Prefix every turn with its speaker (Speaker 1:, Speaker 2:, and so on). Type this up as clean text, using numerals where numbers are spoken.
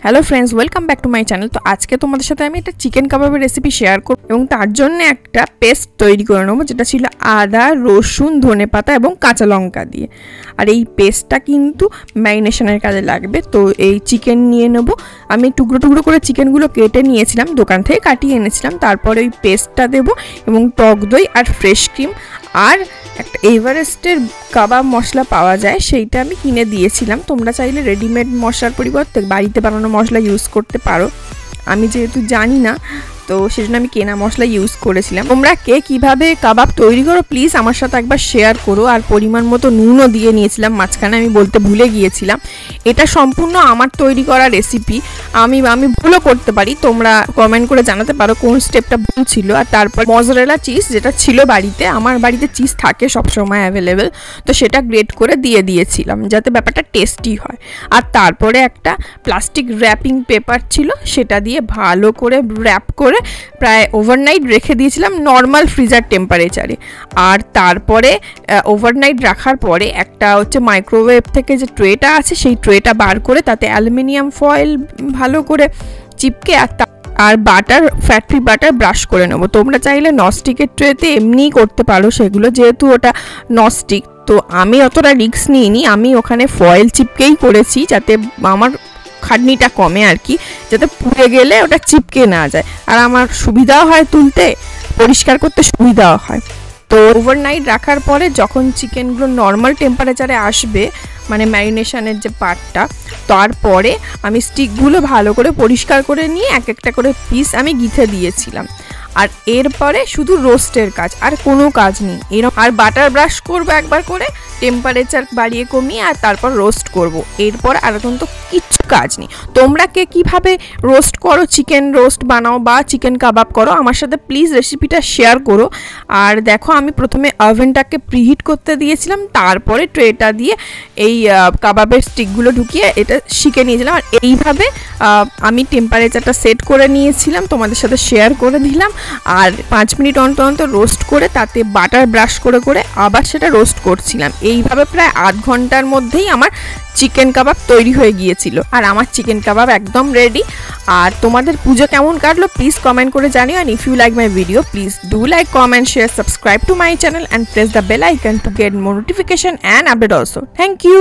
Speaker 1: Hello friends welcome back to my channel. तो आज के तुम्हारे साथे आमी एक चिकेन कबाबेर रेसिपि शेयर करब एबं तार जन्य एकटा पेस्ट तैरी करे नेब जेटा छिलो आदा रसुन धनेपाता एबं काँचा लंका दिए। और ये पेस्टटा किन्तु मैरिनेशनेर काजे लागबे। तो ये चिकेन निये नेब। आमी टुकरो टुकरो करे चिकेनगुलो केटे नियेछिलाम, दोकान थेके काटिये এনেছিলাম। तारपरे ओई पेस्टटा देब एबं टक दई और फ्रेश क्रीम और एक एभारेस्टेर कबाब मशला पावा जाए सेइटा आमी किने दिएछिलाम। तोमरा चाइले रेडिमेड मशलार परिबर्ते बाड़ीते बानानो मशला यूज करते पारो। आमी जेहेतु जानी ना तो सेजন্য আমি কেনা মশলা ইউজ করেছিলাম। তোমরা কে কিভাবে কাবাব তৈরি করো প্লিজ আমার সাথে একবার শেয়ার করো। আর পরিমাণ মতো নুনও দিয়ে নিয়েছিলাম, মাঝখানে আমি বলতে ভুলে গিয়েছিলাম। এটা সম্পূর্ণ আমার তৈরি করা রেসিপি, আমি ভুলও করতে পারি। তোমরা কমেন্ট করে জানাতে পারো কোন স্টেপটা ভুল ছিল। আর তারপর মজরেলা চিজ যেটা ছিল বাড়িতে, আমার বাড়িতে চিজ থাকে সব সময় অ্যাভেলেবেল, তো সেটা গ্রেট করে দিয়ে দিয়েছিলাম যাতে ব্যাপারটা টেস্টি হয়। আর তারপরে একটা প্লাস্টিক র্যাপিং পেপার ছিল, সেটা দিয়ে ভালো করে র্যাপ করে প্রায় ওভারনাইট রেখে দিয়েছিলাম নর্মাল ফ্রিজার টেম্পারেচারে। আর তারপরে ওভারনাইট রাখার পরে একটা হচ্ছে মাইক্রোওয়েভ থেকে যে ট্রেটা আছে সেই ট্রেটা বার করে তাতে অ্যালুমিনিয়াম ফয়েল ভালো করে চিপকে আর বাটার ফ্যাক্টরি বাটার ব্রাশ করে নেব। তোমরা চাইলে ননস্টিকের ট্রেতে এমনিই করতে পারো সেগুলো, যেহেতু ওটা ননস্টিক। তো আমি অতটা রিস্ক নিইনি, আমি ওখানে ফয়েল চিপকেই করেছি যাতে আমার খাটনিটা কমে আর কি, যাতে পুড়ে গেলে ওটা চিপকে না যায় আর আমার সুবিধাও হয়, তুলতে পরিষ্কার করতে সুবিধাও হয়। তো ওভারনাইট রাখার পরে যখন চিকেনগুলো নর্মাল টেম্পারেচারে আসবে, মানে ম্যারিনেশনের যে পার্টটা, তারপরে আমি স্টিকগুলো ভালো করে পরিষ্কার করে নিয়ে এক একটা করে পিস আমি গিথে দিয়েছিলাম। আর এরপরে শুধু রোস্টের কাজ, আর কোনো কাজ নেই। এরকম আর বাটার ব্রাশ করবো একবার করে, টেম্পারেচার বাড়িয়ে কমিয়ে, আর তারপর রোস্ট করব। এরপর আর কিন্তু কিচ্ছু কাজ নেই। তোমরা কে কীভাবে রোস্ট করো, চিকেন রোস্ট বানাও বা চিকেন কাবাব করো, আমার সাথে প্লিজ রেসিপিটা শেয়ার করো। আর দেখো আমি প্রথমে ওভেনটাকে প্রিহিট করতে দিয়েছিলাম, তারপরে ট্রেটা দিয়ে এই কাবাবের স্টিকগুলো ঢুকিয়ে এটা শিখে নিয়েছিলাম। আর এইভাবে আমি টেম্পারেচারটা সেট করে নিয়েছিলাম, তোমাদের সাথে শেয়ার করে দিলাম। আর 5 মিনিট অন্তর অন্তর রোস্ট করে তাতে বাটার ব্রাশ করে করে আবার সেটা রোস্ট করছিলাম। এইভাবে প্রায় আধ ঘন্টার মধ্যেই আমার চিকেন কাবাব তৈরি হয়ে গিয়েছিল। আর আমার চিকেন কাবাব একদম রেডি। আর তোমাদের পুজো কেমন কাটলো প্লিজ কমেন্ট করে জানিও। and if you like my video please do like, comment, share, subscribe to my channel and press the bell icon to get more notification and update also. Thank you.